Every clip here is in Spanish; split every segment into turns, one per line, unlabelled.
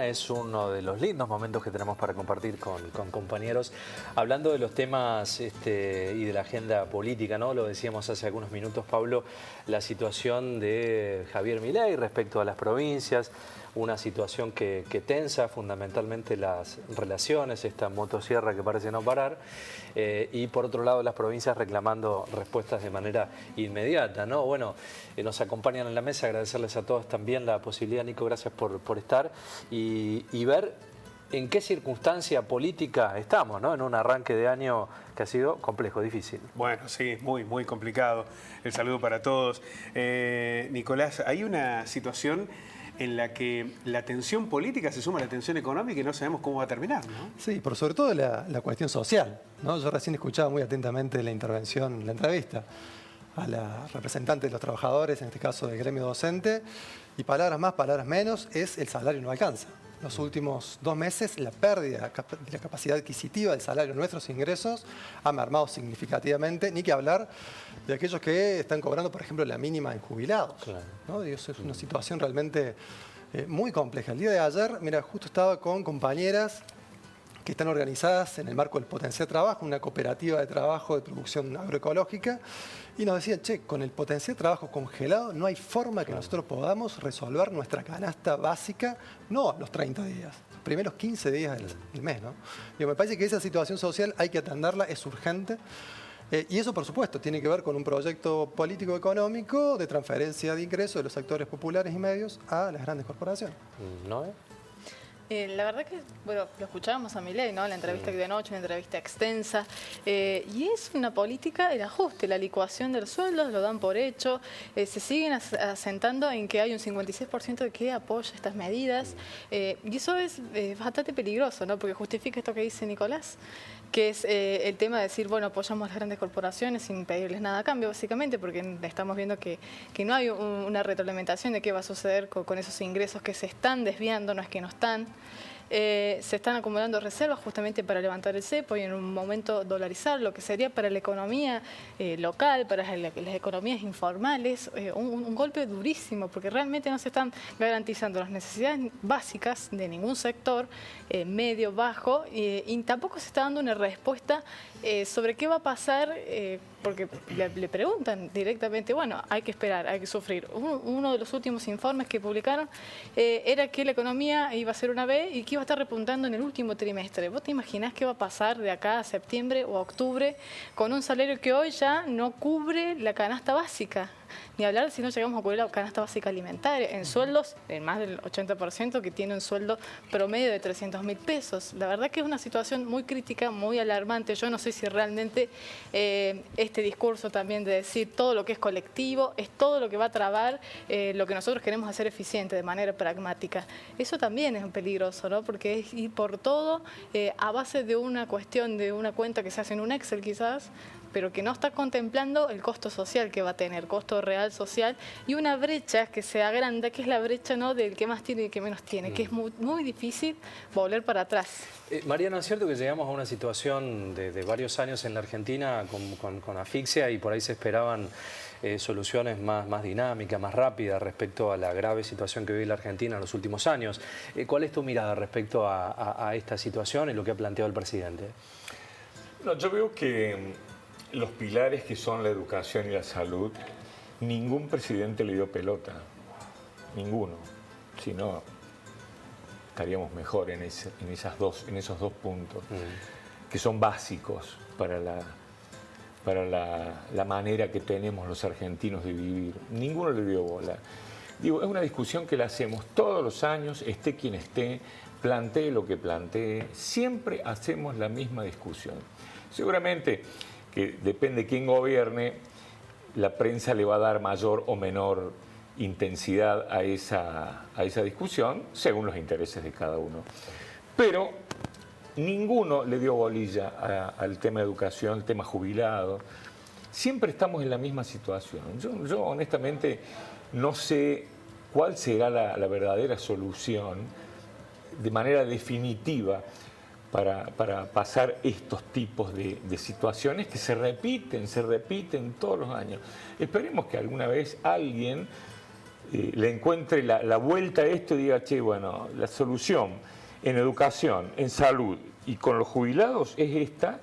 semana es uno de los lindos momentos que tenemos para compartir con compañeros, hablando de los temas y de la agenda política, ¿no? Lo decíamos hace algunos minutos, Pablo, la situación de Javier Milei respecto a las provincias, una situación que tensa fundamentalmente las relaciones, esta motosierra que parece no parar, y por otro lado las provincias reclamando respuestas de manera inmediata, ¿no? Bueno, nos acompañan en la mesa, agradecerles a todos también la posibilidad, Nico, gracias por estar, y ver en qué circunstancia política estamos, ¿no? En un arranque de año que ha sido complejo, difícil.
Bueno, sí, muy complicado. El saludo para todos. Nicolás, hay una situación en la que la tensión política se suma a la tensión económica y no sabemos cómo va a terminar, ¿no?
Sí, por sobre todo la cuestión social, ¿no? Yo recién escuchaba muy atentamente la intervención, la entrevista a la representante de los trabajadores, en este caso del gremio docente, y palabras más, palabras menos, es el salario no alcanza. Los últimos 2 meses la pérdida de la capacidad adquisitiva del salario de nuestros ingresos ha mermado significativamente, ni que hablar de aquellos que están cobrando, por ejemplo, la mínima en jubilados, claro, ¿no? Y eso es una situación realmente muy compleja. El día de ayer, mira, justo estaba con compañeras que están organizadas en el marco del Potenciar Trabajo, una cooperativa de trabajo de producción agroecológica, y nos decían, che, con el Potenciar Trabajo congelado no hay forma que nosotros podamos resolver nuestra canasta básica, no a los 30 días, los primeros 15 días del mes, ¿no? Digo, me parece que esa situación social hay que atenderla, es urgente, y eso, por supuesto, tiene que ver con un proyecto político-económico de transferencia de ingresos de los sectores populares y medios a las grandes corporaciones.
¿No?
La verdad que, bueno, lo escuchábamos a Milei, ¿no? La entrevista de anoche, una entrevista extensa, y es una política el ajuste, la licuación del sueldo, lo dan por hecho, se siguen asentando en que hay un 56% de que apoya estas medidas, y eso es bastante peligroso, ¿no? Porque justifica esto que dice Nicolás, que es el tema de decir, bueno, apoyamos a las grandes corporaciones sin pedirles nada a cambio, básicamente, porque estamos viendo que no hay una retroalimentación de qué va a suceder con esos ingresos que se están desviando, no es que no están. Se están acumulando reservas justamente para levantar el cepo y en un momento dolarizar, lo que sería para la economía local, para las economías informales, un golpe durísimo, porque realmente no se están garantizando las necesidades básicas de ningún sector, medio, bajo, y tampoco se está dando una respuesta sobre qué va a pasar, porque le preguntan directamente, bueno, hay que esperar, hay que sufrir. Uno de los últimos informes que publicaron era que la economía iba a ser una B y que iba a estar repuntando en el último trimestre. ¿Vos te imaginás qué va a pasar de acá a septiembre o a octubre con un salario que hoy ya no cubre la canasta básica? Ni hablar si no llegamos a cubrir la canasta básica alimentaria, en sueldos, en más del 80% que tiene un sueldo promedio de 300.000 pesos. La verdad que es una situación muy crítica, muy alarmante. Yo no sé si realmente este discurso también de decir todo lo que es colectivo es todo lo que va a trabar lo que nosotros queremos hacer eficiente de manera pragmática. Eso también es peligroso, ¿no? Porque es ir por todo a base de una cuestión, de una cuenta que se hace en un Excel quizás, pero que no está contemplando el costo social que va a tener, costo real social, y una brecha que se agranda, que es la brecha, ¿no?, del que más tiene y el que menos tiene, que es muy difícil volver para atrás.
Mariano, ¿es cierto que llegamos a una situación de varios años en la Argentina con asfixia y por ahí se esperaban soluciones más dinámicas, más rápidas respecto a la grave situación que vive la Argentina en los últimos años? ¿Cuál es tu mirada respecto a esta situación y lo que ha planteado el presidente?
No, yo veo que los pilares que son la educación y la salud, ningún presidente le dio pelota, ninguno, si no estaríamos mejor en esos dos puntos, que son básicos para la manera que tenemos los argentinos de vivir. Ninguno le dio bola. Digo, es una discusión que la hacemos todos los años, esté quien esté, plantee lo que plantee, siempre hacemos la misma discusión. Seguramente que depende de quién gobierne, la prensa le va a dar mayor o menor intensidad a esa discusión, según los intereses de cada uno. Pero ninguno le dio bolilla al tema educación, al tema jubilado. Siempre estamos en la misma situación. Yo honestamente no sé cuál será la verdadera solución de manera definitiva para pasar estos tipos de situaciones que se repiten todos los años. Esperemos que alguna vez alguien le encuentre la vuelta a esto y diga, che, bueno, la solución en educación, en salud y con los jubilados es esta,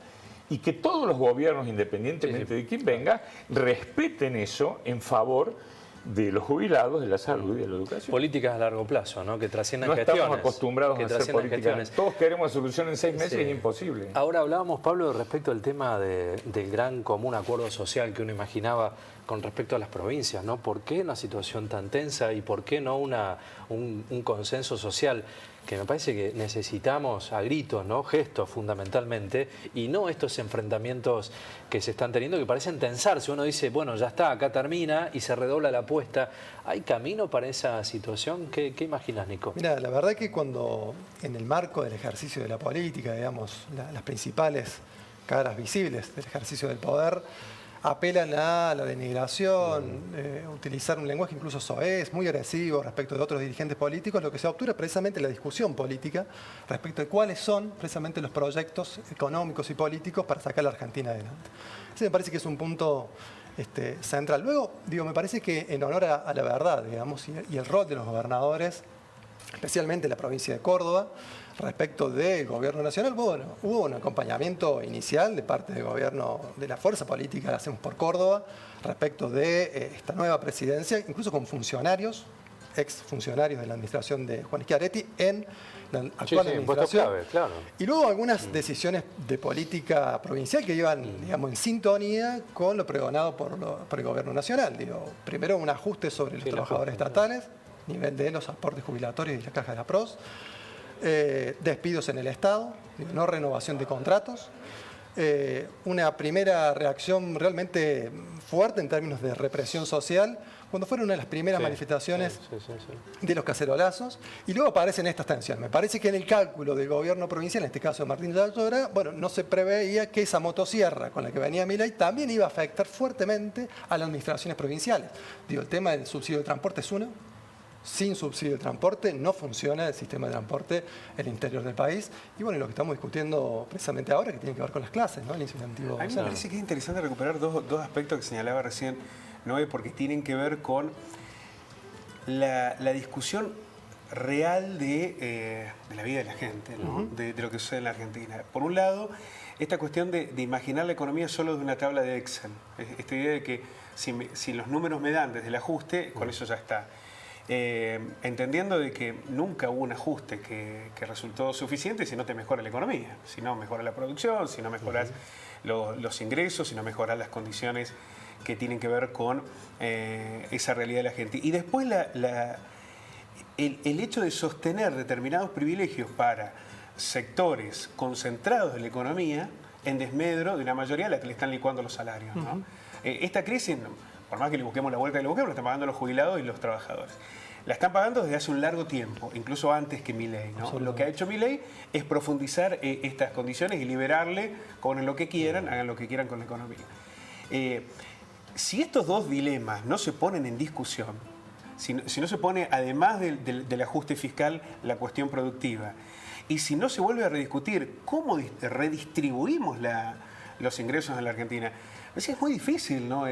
y que todos los gobiernos, independientemente de quién venga, respeten eso en favor de los jubilados, de la salud y de la educación.
Políticas a largo plazo, ¿no? Que trasciendan
no
gestiones.
estamos acostumbrados a hacer políticas. Todos queremos solución en 6 meses, es imposible.
Ahora hablábamos, Pablo, respecto al tema del gran común acuerdo social que uno imaginaba con respecto a las provincias, ¿no? ¿Por qué una situación tan tensa y por qué no un consenso social? Que me parece que necesitamos a gritos, ¿no? Gestos fundamentalmente, y no estos enfrentamientos que se están teniendo que parecen tensarse. Uno dice, bueno, ya está, acá termina y se redobla la apuesta. ¿Hay camino para esa situación? ¿Qué imaginas, Nico?
Mira, la verdad que cuando en el marco del ejercicio de la política, digamos, las principales caras visibles del ejercicio del poder apelan a la denigración, utilizar un lenguaje incluso soez, muy agresivo respecto de otros dirigentes políticos, lo que se obtura es precisamente la discusión política respecto de cuáles son precisamente los proyectos económicos y políticos para sacar a la Argentina adelante. Ese me parece que es un punto central. Luego, me parece que en honor a la verdad, digamos, y el rol de los gobernadores, especialmente en la provincia de Córdoba, respecto del gobierno nacional, bueno, hubo un acompañamiento inicial de parte del gobierno, de la fuerza política que hacemos por Córdoba, respecto de esta nueva presidencia, incluso con funcionarios, exfuncionarios de la administración de Juan Schiaretti en la actual administración.
Clave, claro.
Y luego algunas decisiones de política provincial que iban, digamos, en sintonía con lo pregonado por el gobierno nacional. Primero un ajuste sobre los trabajadores estatales, nivel de los aportes jubilatorios y la caja de la PROS, despidos en el Estado, no renovación de contratos, una primera reacción realmente fuerte en términos de represión social, cuando fueron una de las primeras manifestaciones de los cacerolazos, y luego aparecen estas tensiones. Me parece que en el cálculo del gobierno provincial, en este caso de Martín Ayora, bueno, no se preveía que esa motosierra con la que venía Milei también iba a afectar fuertemente a las administraciones provinciales. El tema del subsidio de transporte es uno. Sin subsidio de transporte no funciona el sistema de transporte en el interior del país. Y bueno, lo que estamos discutiendo precisamente ahora, que tiene que ver con las clases, ¿no? El incentivo.
A mí me parece que es interesante recuperar dos aspectos que señalaba recién Noé, porque tienen que ver con la discusión real de la vida de la gente, ¿no? De lo que sucede en la Argentina. Por un lado, esta cuestión de imaginar la economía solo de una tabla de Excel. Esta idea de que si los números me dan desde el ajuste, con eso ya está. Entendiendo de que nunca hubo un ajuste que resultó suficiente si no te mejora la economía, si no mejora la producción, si no mejoras los ingresos, si no mejoras las condiciones que tienen que ver con esa realidad de la gente. Y después el hecho de sostener determinados privilegios para sectores concentrados de la economía en desmedro de una mayoría a la que le están licuando los salarios, ¿no? Esta crisis, por más que le busquemos la vuelta que le busquemos, la están pagando los jubilados y los trabajadores. La están pagando desde hace un largo tiempo, incluso antes que Milei, ¿no? Lo que ha hecho Milei es profundizar estas condiciones y liberarle, cobren lo que quieran, hagan lo que quieran con la economía. Si estos dos dilemas no se ponen en discusión, si no se pone, además del ajuste fiscal, la cuestión productiva, y si no se vuelve a rediscutir cómo redistribuimos los ingresos en la Argentina, es muy difícil, ¿no?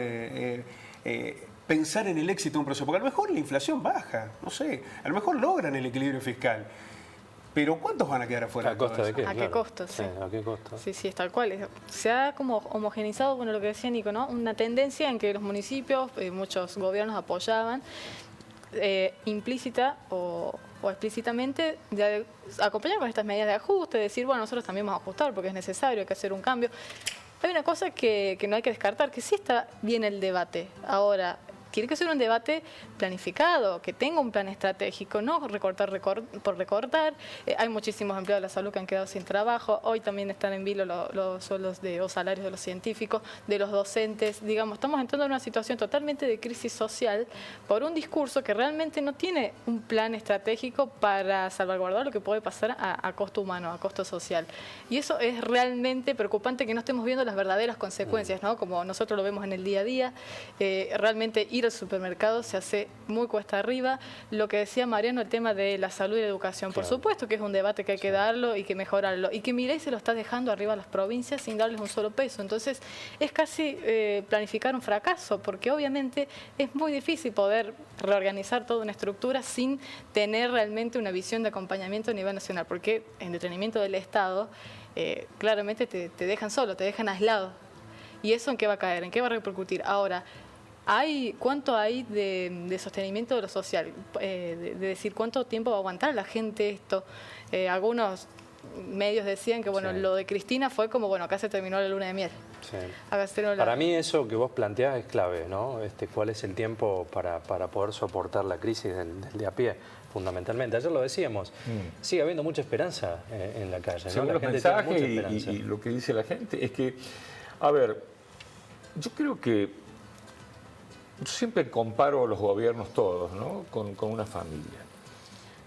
Pensar en el éxito de un proceso, porque a lo mejor la inflación baja, no sé, a lo mejor logran el equilibrio fiscal, pero ¿cuántos van a quedar afuera?
¿A costa de qué?
¿A qué costo? Sí.
¿A qué costo?
Sí, es tal cual. Se ha como homogenizado, bueno, lo que decía Nico, ¿no? Una tendencia en que los municipios, muchos gobiernos apoyaban, implícita o explícitamente, de acompañar con estas medidas de ajuste, decir, bueno, nosotros también vamos a ajustar porque es necesario, hay que hacer un cambio. Hay una cosa que no hay que descartar, que sí está bien el debate. Ahora, tiene que ser un debate planificado, que tenga un plan estratégico, no recortar por recortar. Hay muchísimos empleados de la salud que han quedado sin trabajo. Hoy también están en vilo los sueldos o salarios de los científicos, de los docentes. Digamos, estamos entrando en una situación totalmente de crisis social por un discurso que realmente no tiene un plan estratégico para salvaguardar lo que puede pasar a costo humano, a costo social. Y eso es realmente preocupante, que no estemos viendo las verdaderas consecuencias, ¿no? Como nosotros lo vemos en el día a día. Realmente ir ir al supermercado se hace muy cuesta arriba. Lo que decía Mariano, el tema de la salud y la educación, por supuesto que es un debate que hay que darlo y que mejorarlo, y que Milei se lo está dejando arriba a las provincias sin darles un solo peso. Entonces es casi planificar un fracaso, porque obviamente es muy difícil poder reorganizar toda una estructura sin tener realmente una visión de acompañamiento a nivel nacional, porque en detrimento del Estado claramente te dejan solo, te dejan aislado. ¿Y eso en qué va a caer? ¿En qué va a repercutir? Ahora, ¿cuánto hay de sostenimiento de lo social? De decir, ¿cuánto tiempo va a aguantar la gente esto? Algunos medios decían que bueno, lo de Cristina fue como, bueno, acá se terminó la luna de miel.
Sí. Para mí eso que vos planteás es clave, ¿no? ¿Cuál es el tiempo para poder soportar la crisis del de a pie? Fundamentalmente, ayer lo decíamos, sigue habiendo mucha esperanza en la calle, ¿no?
Según
La
los
gente tiene
mensajes
mucha esperanza.
y lo que dice la gente es que, a ver, yo creo que yo siempre comparo los gobiernos todos, ¿no? con una familia.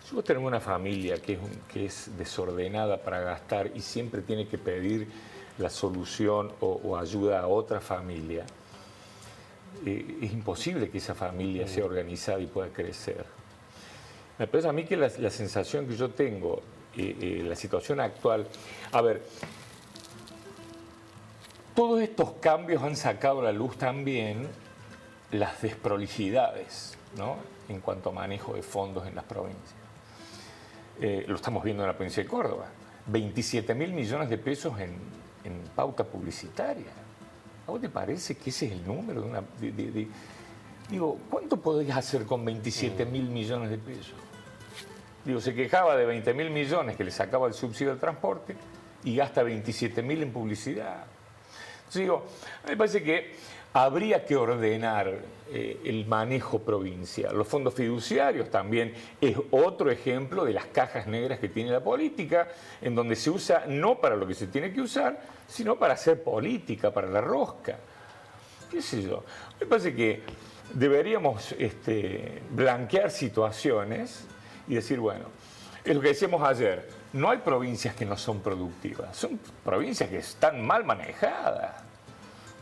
Si vos tenés una familia que es desordenada para gastar y siempre tiene que pedir la solución o ayuda a otra familia, es imposible que esa familia sea organizada y pueda crecer. Me parece a mí que la sensación que yo tengo, la situación actual, a ver, todos estos cambios han sacado a la luz también las desprolijidades, ¿no? En cuanto a manejo de fondos en las provincias. Lo estamos viendo en la provincia de Córdoba. 27.000 millones de pesos en pauta publicitaria. ¿A vos te parece que ese es el número de una... Digo, ¿cuánto podés hacer con 27.000 millones de pesos? Digo, se quejaba de 20.000 millones que le sacaba el subsidio al transporte y gasta 27.000 en publicidad. Entonces digo, a mí me parece que habría que ordenar el manejo provincial. Los fondos fiduciarios también es otro ejemplo de las cajas negras que tiene la política, en donde se usa no para lo que se tiene que usar, sino para hacer política, para la rosca. ¿Qué sé yo? Me parece que deberíamos blanquear situaciones y decir, bueno, es lo que decíamos ayer, no hay provincias que no son productivas, son provincias que están mal manejadas.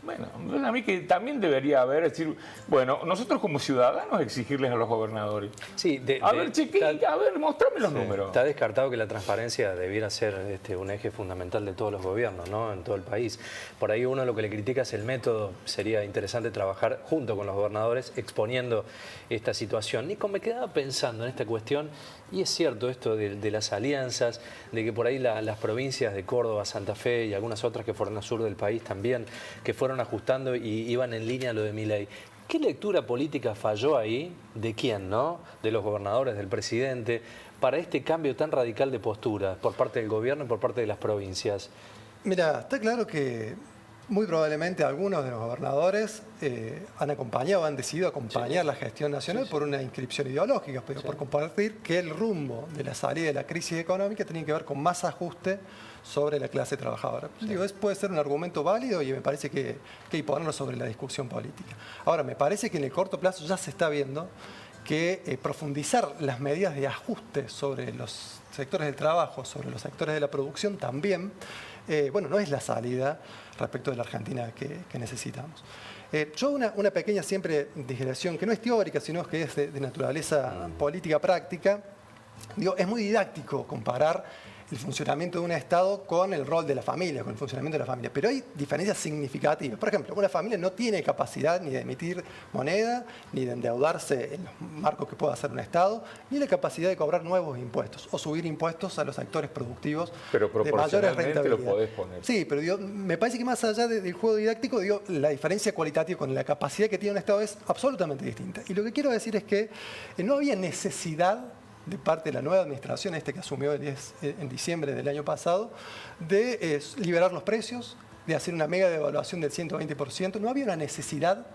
Bueno, a mí que también debería haber, decir, bueno, nosotros como ciudadanos exigirles a los gobernadores.
Sí,
a ver, mostrame los números.
Está descartado que la transparencia debiera ser un eje fundamental de todos los gobiernos, ¿no? En todo el país. Por ahí uno lo que le critica es el método. Sería interesante trabajar junto con los gobernadores exponiendo esta situación. Nico, me quedaba pensando en esta cuestión, y es cierto esto de las alianzas, de que por ahí las provincias de Córdoba, Santa Fe y algunas otras que fueron al sur del país también, que fueron ajustando y iban en línea a lo de Milei. ¿Qué lectura política falló ahí? ¿De quién, no? ¿De los gobernadores, del presidente? Para este cambio tan radical de postura por parte del gobierno y por parte de las provincias.
Mira, está claro que muy probablemente algunos de los gobernadores han decidido acompañar la gestión nacional por una inscripción ideológica, pero por compartir que el rumbo de la salida de la crisis económica tenía que ver con más ajuste sobre la clase trabajadora. Digo, puede ser un argumento válido y me parece que hay que ponerlo sobre la discusión política. Ahora, me parece que en el corto plazo ya se está viendo que profundizar las medidas de ajuste sobre los sectores del trabajo, sobre los sectores de la producción también, no es la salida respecto de la Argentina que necesitamos. Yo una pequeña siempre digresión, que no es teórica, sino que es de naturaleza política práctica. Digo, es muy didáctico comparar el funcionamiento de un Estado con el rol de la familia, con el funcionamiento de la familia. Pero hay diferencias significativas. Por ejemplo, una familia no tiene capacidad ni de emitir moneda, ni de endeudarse en los marcos que pueda hacer un Estado, ni la capacidad de cobrar nuevos impuestos o subir impuestos a los sectores productivos de mayores rentabilidad.
Lo podés poner.
Sí, pero me parece que más allá del juego didáctico, la diferencia cualitativa con la capacidad que tiene un Estado es absolutamente distinta. Y lo que quiero decir es que no había necesidad de parte de la nueva administración, que asumió en diciembre del año pasado, de liberar los precios, de hacer una mega devaluación del 120%. No había una necesidad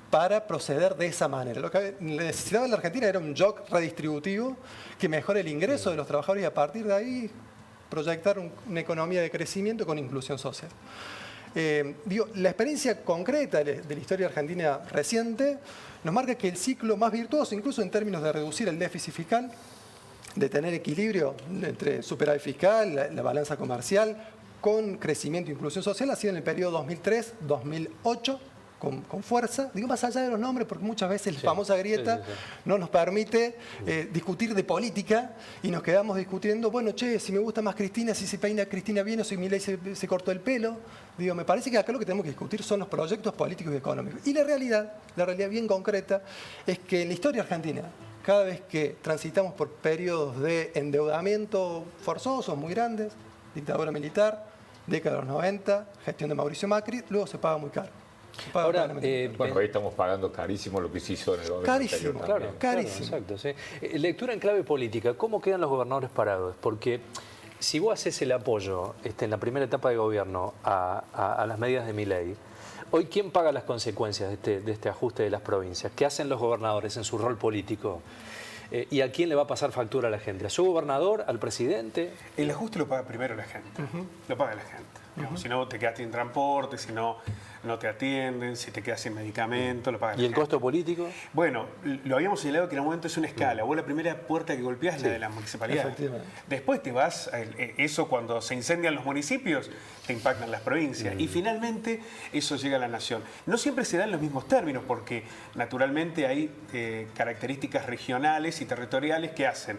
para proceder de esa manera. Lo que necesitaba la Argentina era un shock redistributivo que mejore el ingreso de los trabajadores y a partir de ahí proyectar una economía de crecimiento con inclusión social. La experiencia concreta de la historia argentina reciente nos marca que el ciclo más virtuoso, incluso en términos de reducir el déficit fiscal, de tener equilibrio entre superávit fiscal, la balanza comercial, con crecimiento e inclusión social, ha sido en el periodo 2003-2008, con fuerza, digo más allá de los nombres, porque muchas veces la famosa grieta no nos permite discutir de política y nos quedamos discutiendo, bueno, che, si me gusta más Cristina, si se peina Cristina bien o si Milei se cortó el pelo. Digo, me parece que acá lo que tenemos que discutir son los proyectos políticos y económicos. Y la realidad bien concreta, es que en la historia argentina, cada vez que transitamos por periodos de endeudamiento forzosos muy grandes, dictadura militar, década de los 90, gestión de Mauricio Macri, luego se paga muy caro.
Ahora,
bueno, ahí estamos pagando carísimo lo que se hizo en el gobierno
carísimo,
anterior
claro,
también.
carísimo.
Claro, exacto, sí. Lectura en clave política, ¿cómo quedan los gobernadores parados? Porque si vos haces el apoyo en la primera etapa de gobierno a las medidas de Milei, hoy, ¿quién paga las consecuencias de este ajuste de las provincias? ¿Qué hacen los gobernadores en su rol político? ¿Y a quién le va a pasar factura a la gente? ¿A su gobernador? ¿Al presidente?
El ajuste lo paga primero la gente. Lo paga la gente. Digamos, si no te quedas sin transporte, si no te atienden, si te quedas sin medicamento, lo paga la
¿Y el
gente.
costo político?
Bueno, lo habíamos señalado que en un momento es una escala. Vos la primera puerta que golpeás es la de la municipalidad.
Efectivamente.
Después te vas, eso cuando se incendian los municipios, te impactan las provincias. Y finalmente eso llega a la nación. No siempre se da en los mismos términos, porque naturalmente hay características regionales y territoriales que hacen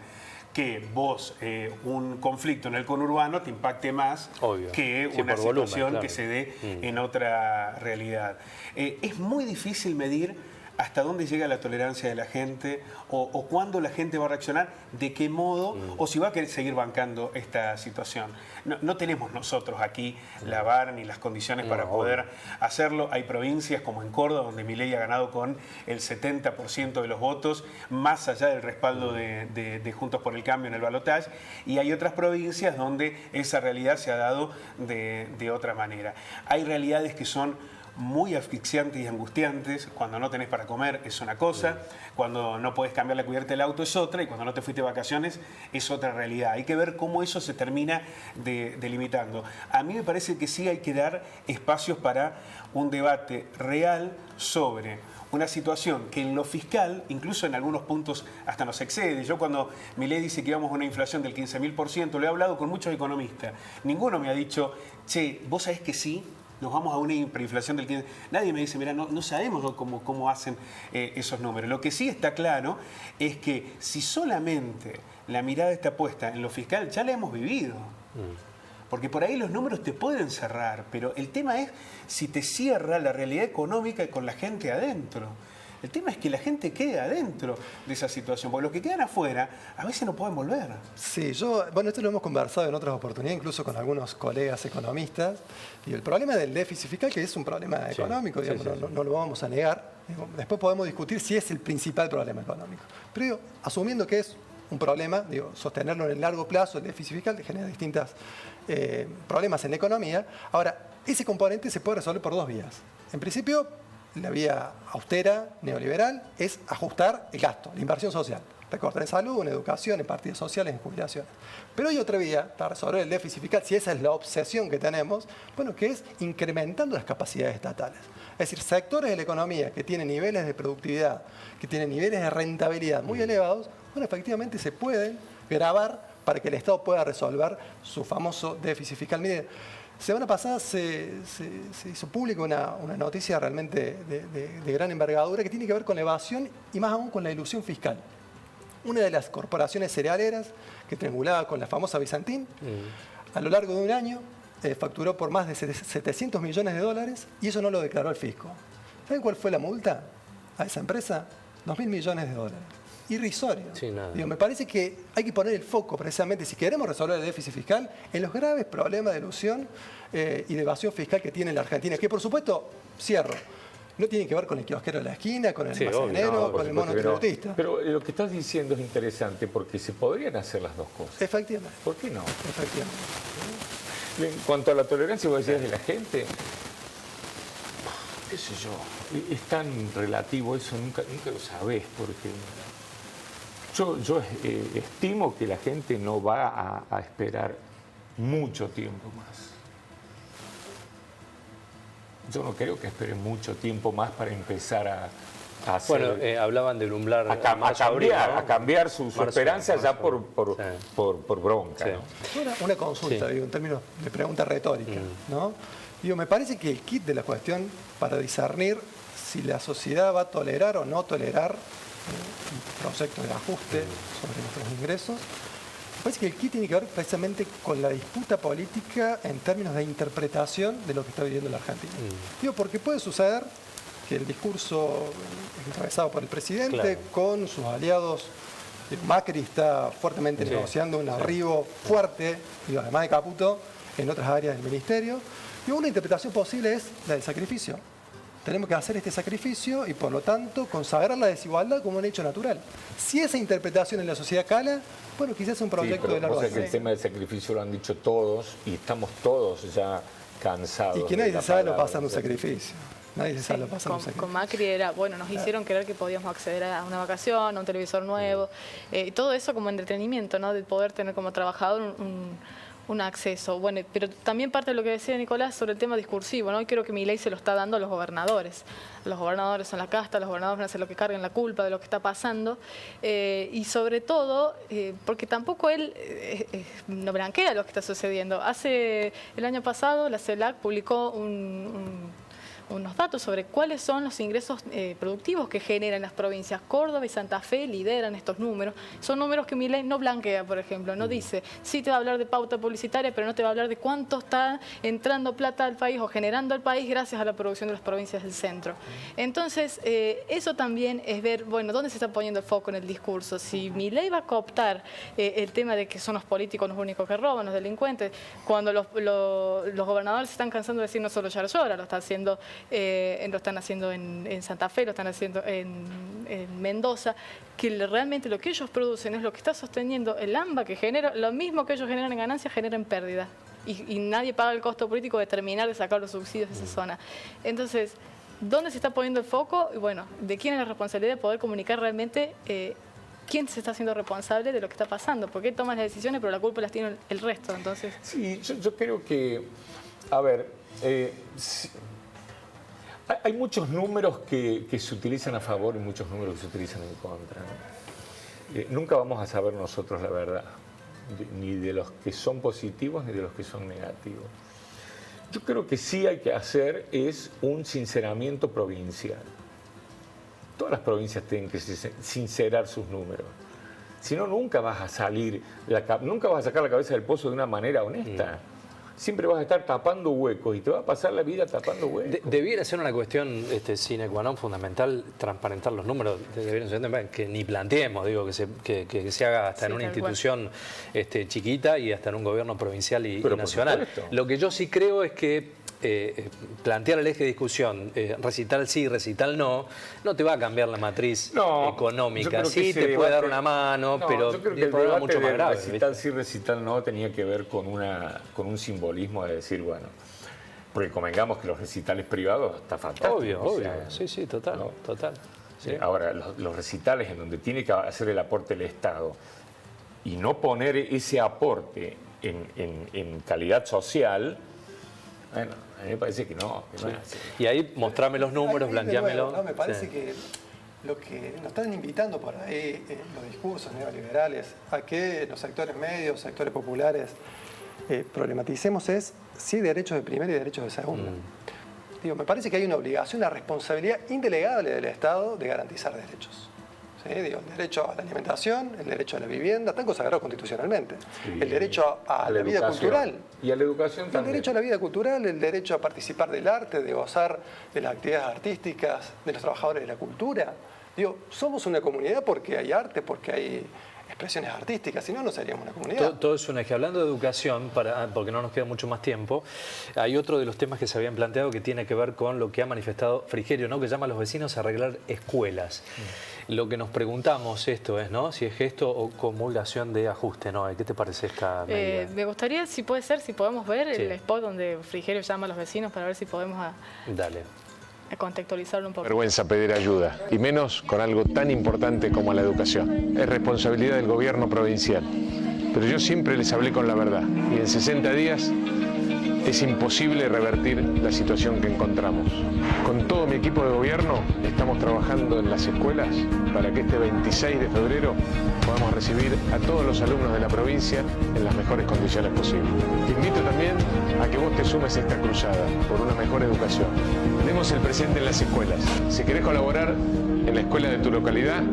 que vos, un conflicto en el conurbano te impacte más que
sí,
una
por volumen,
situación
claro.
que se dé en otra realidad. Es muy difícil medir hasta dónde llega la tolerancia de la gente o cuándo la gente va a reaccionar, de qué modo o si va a querer seguir bancando esta situación. No tenemos nosotros aquí la vara ni las condiciones para poder hacerlo. Hay provincias como en Córdoba, donde Milei ha ganado con el 70% de los votos, más allá del respaldo de Juntos por el Cambio en el balotaje, y hay otras provincias donde esa realidad se ha dado de otra manera. Hay realidades que son muy asfixiantes y angustiantes. Cuando no tenés para comer es una cosa, cuando no podés cambiar la cubierta del auto es otra, y cuando no te fuiste de vacaciones es otra realidad. Hay que ver cómo eso se termina delimitando. A mí me parece que sí hay que dar espacios para un debate real sobre una situación que en lo fiscal, incluso en algunos puntos, hasta nos excede. Yo cuando Milei dice que íbamos a una inflación del 15.000%, lo he hablado con muchos economistas. Ninguno me ha dicho, che, vos sabés que sí, nos vamos a una hiperinflación del 15%. Nadie me dice, mira, no sabemos cómo hacen esos números. Lo que sí está claro es que si solamente la mirada está puesta en lo fiscal, ya la hemos vivido. Porque por ahí los números te pueden cerrar, pero el tema es si te cierra la realidad económica con la gente adentro. El tema es que la gente quede adentro de esa situación, porque los que quedan afuera a veces no pueden volver.
Sí, bueno, esto lo hemos conversado en otras oportunidades, incluso con algunos colegas economistas, y el problema del déficit fiscal, que es un problema económico, digamos, no lo vamos a negar, después podemos discutir si es el principal problema económico. Pero digo, asumiendo que es un problema, sostenerlo en el largo plazo, el déficit fiscal genera distintos problemas en la economía. Ahora, ese componente se puede resolver por dos vías. En principio, la vía austera, neoliberal, es ajustar el gasto, la inversión social. Recortar en salud, en educación, en partidas sociales, en jubilaciones. Pero hay otra vía para resolver el déficit fiscal, si esa es la obsesión que tenemos, bueno, que es incrementando las capacidades estatales. Es decir, sectores de la economía que tienen niveles de productividad, que tienen niveles de rentabilidad muy elevados, bueno, efectivamente se pueden gravar para que el Estado pueda resolver su famoso déficit fiscal. Mire, semana pasada se hizo pública una noticia realmente de gran envergadura que tiene que ver con la evasión y más aún con la ilusión fiscal. Una de las corporaciones cerealeras que triangulaba con la famosa Vicentín, a lo largo de un año facturó por más de 700 millones de dólares y eso no lo declaró el fisco. ¿Saben cuál fue la multa a esa empresa? 2.000 millones de dólares. Irrisorio.
Sí, nada.
Me parece que hay que poner el foco precisamente, si queremos resolver el déficit fiscal, en los graves problemas de ilusión y de evasión fiscal que tiene la Argentina, que por supuesto, cierro, no tiene que ver con el kiosquero de la esquina, con el almacenero, con el monotributista.
Pero lo que estás diciendo es interesante porque se podrían hacer las dos cosas.
Efectivamente.
¿Por qué no?
Efectivamente.
En cuanto a la tolerancia, vos decías de la gente, qué sé yo, es tan relativo eso, nunca lo sabés, porque yo estimo que la gente no va a esperar mucho tiempo más. Yo no creo que espere mucho tiempo más para empezar
Bueno, hablaban del umblar
a cambiar su esperanza ya por bronca.
Sí.
¿No? Una consulta, digo, en términos de pregunta retórica, ¿no? Digo, me parece que el kit de la cuestión para discernir si la sociedad va a tolerar o no tolerar un proyecto de ajuste sobre nuestros ingresos, me parece que el kit tiene que ver precisamente con la disputa política en términos de interpretación de lo que está viviendo la Argentina. Digo, porque puede suceder que el discurso encabezado por el presidente con sus aliados, Macri está fuertemente negociando un arribo fuerte, digo, además de Caputo, en otras áreas del ministerio. Y una interpretación posible es la del sacrificio. Tenemos que hacer este sacrificio y, por lo tanto, consagrar la desigualdad como un hecho natural. Si esa interpretación en la sociedad cala, bueno, quizás es un proyecto de largo aliento.
El tema del sacrificio lo han dicho todos y estamos todos ya cansados.
Y que nadie se sabe lo pasando un sacrificio. Nadie se sabe lo pasando un sacrificio.
Con Macri era, bueno, nos hicieron creer que podíamos acceder a una vacación, a un televisor nuevo, y todo eso como entretenimiento, ¿no? De poder tener como trabajador un acceso. Bueno, pero también parte de lo que decía Nicolás sobre el tema discursivo, ¿no? Y creo que Milei se lo está dando a los gobernadores. Los gobernadores son la casta, los gobernadores van a ser los que carguen la culpa de lo que está pasando. Y sobre todo, porque tampoco él no blanquea lo que está sucediendo. El año pasado la CELAC publicó unos datos sobre cuáles son los ingresos productivos que generan las provincias. Córdoba y Santa Fe lideran estos números. Son números que Milei no blanquea, por ejemplo. No dice, sí te va a hablar de pauta publicitaria, pero no te va a hablar de cuánto está entrando plata al país o generando al país gracias a la producción de las provincias del centro. Entonces, eso también es ver, bueno, dónde se está poniendo el foco en el discurso. Si Milei va a cooptar el tema de que son los políticos los únicos que roban, los delincuentes, cuando los gobernadores se están cansando de decir no solo Yarlora, lo están haciendo en Santa Fe, lo están haciendo en Mendoza, que realmente lo que ellos producen es lo que está sosteniendo el AMBA, que genera lo mismo que ellos generan en ganancias, genera en pérdida. Y nadie paga el costo político de terminar de sacar los subsidios de esa zona. Entonces, ¿dónde se está poniendo el foco? Y bueno, ¿de quién es la responsabilidad de poder comunicar realmente quién se está haciendo responsable de lo que está pasando? Porque él toma las decisiones, pero la culpa las tiene el resto. Entonces,
sí, yo creo que, a ver, hay muchos números que se utilizan a favor y muchos números que se utilizan en contra, ¿no? Nunca vamos a saber nosotros la verdad, ni de los que son positivos ni de los que son negativos. Yo creo que sí hay que hacer es un sinceramiento provincial. Todas las provincias tienen que sincerar sus números. Si no, nunca vas a nunca vas a sacar la cabeza del pozo de una manera honesta. Siempre vas a estar tapando huecos y te va a pasar la vida tapando huecos.
Debiera ser una cuestión sine qua non fundamental transparentar los números. Debería ser un tema que ni planteemos, digo, que se haga hasta en una institución chiquita y hasta en un gobierno provincial y nacional. Lo que yo sí creo es que plantear el eje de discusión, recital sí, recital no te va a cambiar la matriz económica. Sí, te puede dar una mano, pero
yo creo que el problema mucho más grave. Recital sí, recital no tenía que ver con un simbolismo de decir, bueno, porque convengamos que los recitales privados está fantástico.
Obvio. Sí, total, ¿no? Total. Sí.
Ahora, los recitales en donde tiene que hacer el aporte el Estado y no poner ese aporte en calidad social, bueno, a mí me parece que no.
Y ahí mostrame los números, blanqueámelo.
Me parece que lo que nos están invitando por ahí, los discursos neoliberales, a que los sectores medios, sectores populares, problematicemos es si hay derechos de primera y derechos de segunda. Digo, me parece que hay una obligación, una responsabilidad indelegable del Estado de garantizar derechos. ¿Sí? Digo, el derecho a la alimentación, el derecho a la vivienda, están consagrados constitucionalmente. Sí. El derecho a la vida cultural.
Y a la educación también.
El derecho a la vida cultural, el derecho a participar del arte, de gozar de las actividades artísticas, de los trabajadores de la cultura. Digo, somos una comunidad porque hay arte, porque hay expresiones artísticas, si no, no seríamos una comunidad.
Todo es una que hablando de educación, porque no nos queda mucho más tiempo, hay otro de los temas que se habían planteado que tiene que ver con lo que ha manifestado Frigerio, ¿no? Que llama a los vecinos a arreglar escuelas. Lo que nos preguntamos esto es, ¿no? Si es gesto o comulgación de ajuste, ¿no? ¿Qué te parece esta medida?
Me gustaría, si puede ser, si podemos ver el spot donde Frigerio llama a los vecinos para ver si podemos a contextualizarlo un poco.
Vergüenza pedir ayuda, y menos con algo tan importante como la educación. Es responsabilidad del gobierno provincial. Pero yo siempre les hablé con la verdad, y en 60 días es imposible revertir la situación que encontramos. Con todo mi equipo de gobierno estamos trabajando en las escuelas para que este 26 de febrero podamos recibir a todos los alumnos de la provincia en las mejores condiciones posibles. Te invito también a que vos te sumes a esta cruzada por una mejor educación. Demos el presente en las escuelas. Si querés colaborar en la escuela de tu localidad,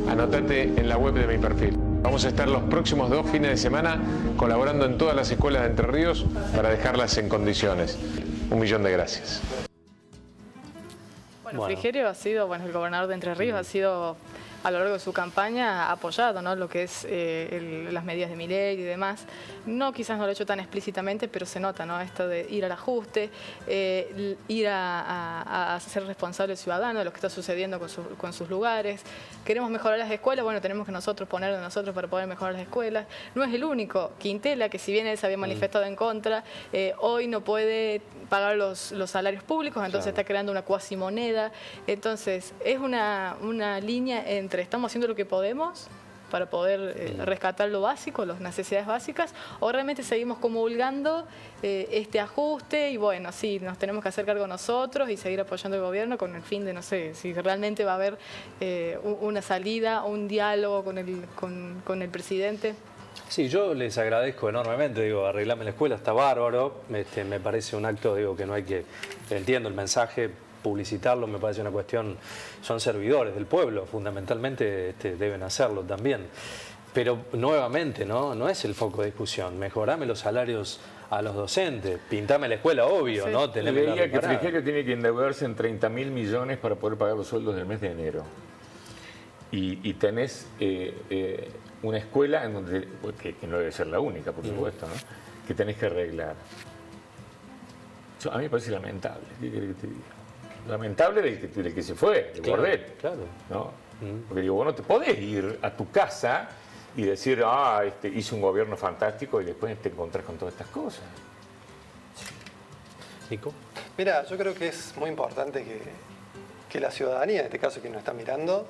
anótate en la web de mi perfil. Vamos a estar los próximos 2 fines de semana colaborando en todas las escuelas de Entre Ríos para dejarlas en condiciones. 1.000.000 de gracias.
Bueno, Frigerio ha sido, el gobernador de Entre Ríos ha sido a lo largo de su campaña apoyado, ¿no?, lo que es las medidas de Milei y demás. Quizás no lo ha hecho tan explícitamente, pero se nota, ¿no?, esto de ir al ajuste, ir a ser responsable ciudadano de lo que está sucediendo con sus lugares. Queremos mejorar las escuelas, tenemos que nosotros poner de nosotros para poder mejorar las escuelas. No es el único. Quintela, que si bien él se había manifestado en contra, hoy no puede pagar los salarios públicos, entonces está creando una cuasimoneda. Entonces, es una línea entre estamos haciendo lo que podemos para poder rescatar lo básico, las necesidades básicas, o realmente seguimos comulgando este ajuste y sí, nos tenemos que hacer cargo nosotros y seguir apoyando al gobierno con el fin de, no sé, si realmente va a haber una salida, un diálogo con el presidente.
Sí, yo les agradezco enormemente, arreglarme la escuela, está bárbaro, me parece un acto, que no hay que, entiendo el mensaje, publicitarlo, me parece una cuestión, son servidores del pueblo, fundamentalmente deben hacerlo también. Pero nuevamente, no es el foco de discusión, mejorame los salarios a los docentes, pintame la escuela, obvio, sí. ¿No?
Leía que Frigerio tiene que endeudarse en 30.000 millones para poder pagar los sueldos del mes de enero. Y tenés una escuela en donde, que no debe ser la única, por supuesto, ¿no?, que tenés que arreglar. A mí me parece lamentable, ¿qué querés que te diga? Lamentable del que se fue, de Bordet.
Claro.
¿No? Porque vos no te podés ir a tu casa y decir, hice un gobierno fantástico y después te encontrás con todas estas cosas.
Nico.
Mira, yo creo que es muy importante que la ciudadanía, en este caso que nos está mirando,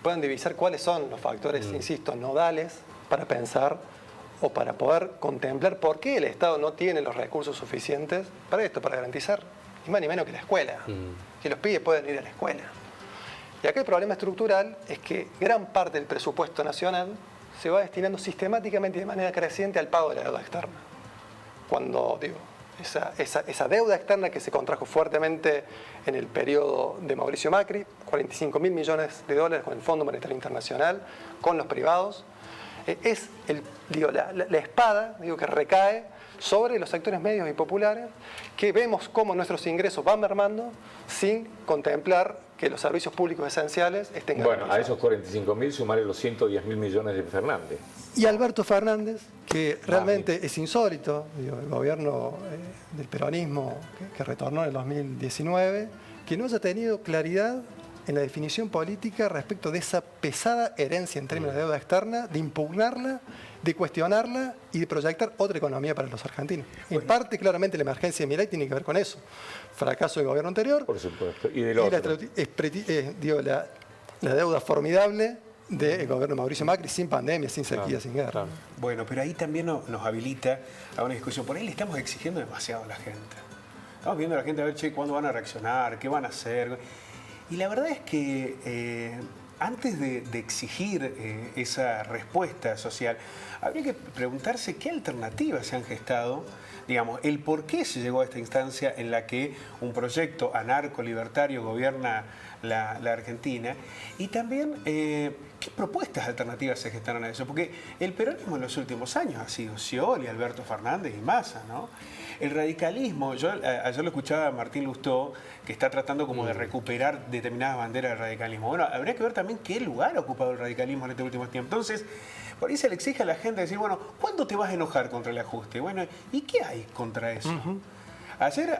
puedan divisar cuáles son los factores, insisto, nodales para pensar o para poder contemplar por qué el Estado no tiene los recursos suficientes para esto, para garantizar ni más ni menos que la escuela, que los pibes puedan ir a la escuela. Y acá el problema estructural es que gran parte del presupuesto nacional se va destinando sistemáticamente y de manera creciente al pago de la deuda externa. Cuando, esa deuda externa que se contrajo fuertemente en el periodo de Mauricio Macri, 45.000 millones de dólares con el Fondo Monetario Internacional, con los privados, es la espada que recae sobre los sectores medios y populares, que vemos cómo nuestros ingresos van mermando sin contemplar que los servicios públicos esenciales estén garantizados.
A esos 45.000 sumarle los 110.000 millones de Fernández.
Y Alberto Fernández, que realmente es insólito, el gobierno del peronismo que retornó en el 2019, que no haya tenido claridad en la definición política respecto de esa pesada herencia en términos de deuda externa, de impugnarla, de cuestionarla y de proyectar otra economía para los argentinos. En parte, claramente, la emergencia de Milei tiene que ver con eso. Fracaso del gobierno anterior.
Por supuesto. Y del otro.
La deuda formidable del gobierno de Mauricio Macri, sin pandemia, sin sequía, sin guerra.
Claro. Bueno, pero ahí también nos habilita a una discusión. Por ahí le estamos exigiendo demasiado a la gente. Estamos viendo a la gente a ver, cuándo van a reaccionar, qué van a hacer. Y la verdad es que antes de exigir esa respuesta social, habría que preguntarse qué alternativas se han gestado, el por qué se llegó a esta instancia en la que un proyecto anarco-libertario gobierna la Argentina, y también qué propuestas alternativas se gestaron a eso, porque el peronismo en los últimos años ha sido Scioli, Alberto Fernández y Massa, ¿no? El radicalismo, ayer lo escuchaba a Martín Lustó, que está tratando como de recuperar determinadas banderas del radicalismo. Bueno, habría que ver también qué lugar ha ocupado el radicalismo en este último tiempo. Entonces, por ahí se le exige a la gente decir, ¿cuándo te vas a enojar contra el ajuste? ¿Y qué hay contra eso? Ayer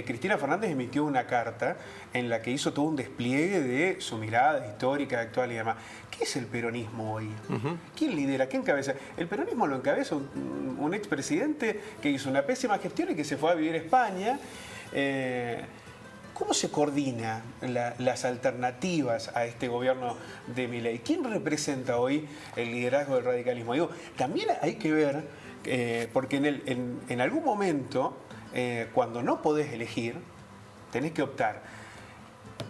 Cristina Fernández emitió una carta en la que hizo todo un despliegue de su mirada histórica, actual y demás. ¿Qué es el peronismo hoy? ¿Quién lidera? ¿Quién encabeza? El peronismo lo encabeza un expresidente que hizo una pésima gestión y que se fue a vivir a España. ¿Cómo se coordina las alternativas a este gobierno de Milei? ¿Quién representa hoy el liderazgo del radicalismo? También hay que ver, porque en algún momento cuando no podés elegir, tenés que optar.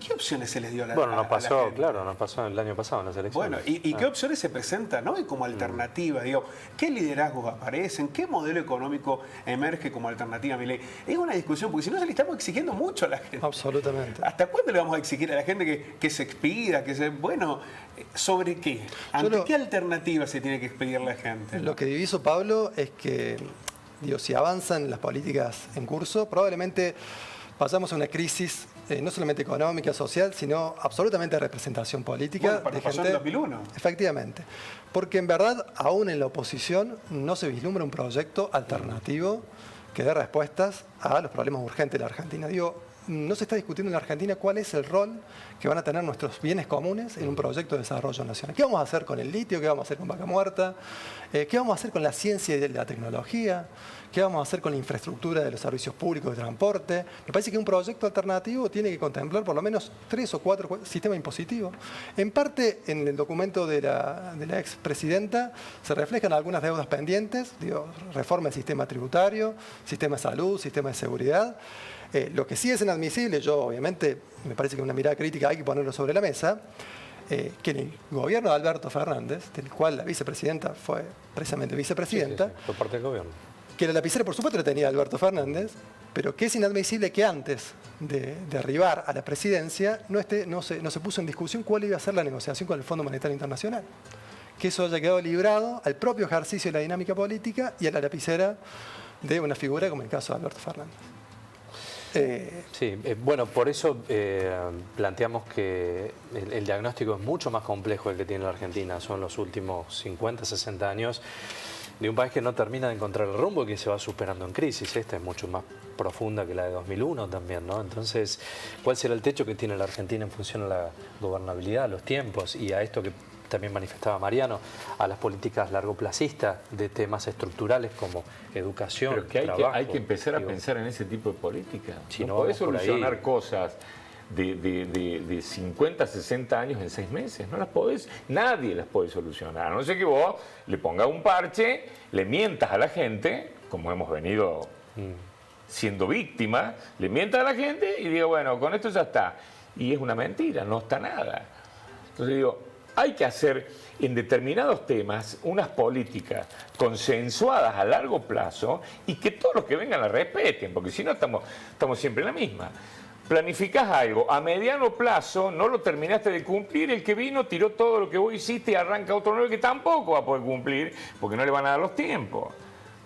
¿Qué opciones se les dio a la
Bueno,
a
nos
la
pasó,
gente?
claro, nos pasó el año pasado en las elecciones.
Bueno, ¿y qué opciones se presentan hoy como alternativa? Digo, ¿qué liderazgos aparecen? ¿Qué modelo económico emerge como alternativa a Milei? Es una discusión, porque si no se le estamos exigiendo mucho a la gente.
Absolutamente.
¿Hasta cuándo le vamos a exigir a la gente que se expida, bueno, ¿sobre qué? ¿Ante qué alternativa se tiene que expedir la gente?
Lo que diviso, Pablo, es que, digo, si avanzan las políticas en curso, probablemente pasamos a una crisis no solamente económica, social, sino absolutamente de representación política.
Bueno, pasó en 2001.
Efectivamente. Porque en verdad, aún en la oposición, no se vislumbra un proyecto alternativo que dé respuestas a los problemas urgentes de la Argentina. Digo, no se está discutiendo en la Argentina cuál es el rol que van a tener nuestros bienes comunes en un proyecto de desarrollo nacional. ¿Qué vamos a hacer con el litio? ¿Qué vamos a hacer con Vaca Muerta? ¿Qué vamos a hacer con la ciencia y la tecnología? ¿Qué vamos a hacer con la infraestructura de los servicios públicos de transporte? Me parece que un proyecto alternativo tiene que contemplar por lo menos 3 o 4 sistemas impositivos. En parte, en el documento de la expresidenta se reflejan algunas deudas pendientes, digo, reforma del sistema tributario, sistema de salud, sistema de seguridad. Lo que sí es inadmisible, yo obviamente, me parece que una mirada crítica hay que ponerlo sobre la mesa, que en el gobierno de Alberto Fernández, del cual la vicepresidenta fue precisamente vicepresidenta,
Sí, por parte del gobierno.
que la lapicera por supuesto la tenía Alberto Fernández, pero que es inadmisible que antes de arribar a la presidencia no se puso en discusión cuál iba a ser la negociación con el Fondo Monetario Internacional. Que eso haya quedado librado al propio ejercicio de la dinámica política y a la lapicera de una figura como el caso de Alberto Fernández.
Sí, bueno, por eso planteamos que el diagnóstico es mucho más complejo el que tiene la Argentina. Son los últimos 50, 60 años de un país que no termina de encontrar el rumbo y que se va superando en crisis. Esta es mucho más profunda que la de 2001 también, ¿no? Entonces, ¿cuál será el techo que tiene la Argentina en función a la gobernabilidad, a los tiempos y a esto que también manifestaba Mariano, a las políticas largoplacistas de temas estructurales como educación,
pero que
trabajo?
Hay que empezar a pensar en ese tipo de política.
Si
no
no
podés
vamos por ahí.
solucionar cosas de 50, 60 años en 6 meses. No las podés, nadie las puede solucionar. A no ser que vos le pongas un parche, le mientas a la gente, como hemos venido siendo víctimas, le mientas a la gente y diga, bueno, con esto ya está. Y es una mentira, no está nada. Entonces digo, hay que hacer en determinados temas unas políticas consensuadas a largo plazo y que todos los que vengan la respeten, porque si no estamos siempre en la misma. Planificás algo, a mediano plazo no lo terminaste de cumplir, el que vino tiró todo lo que vos hiciste y arranca otro nuevo que tampoco va a poder cumplir porque no le van a dar los tiempos.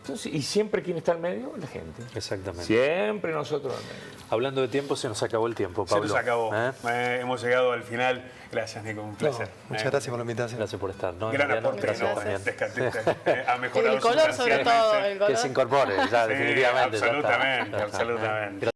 Entonces, ¿y siempre quién está al medio? La gente.
Exactamente.
Siempre nosotros al medio.
Hablando de tiempo, se nos acabó el tiempo, Pablo.
Se nos acabó. Hemos llegado al final. Gracias, Nico. Un placer.
Muchas gracias por la invitación.
Gracias por estar. ¿No?
Gran
Emiliano,
aporte,
gracias
¿no?
también.
Ha mejorado
El color sobre todo,
sustancialmente.
el color.
Que se incorpore, ya,
Sí,
definitivamente.
absolutamente,
ya está.
absolutamente.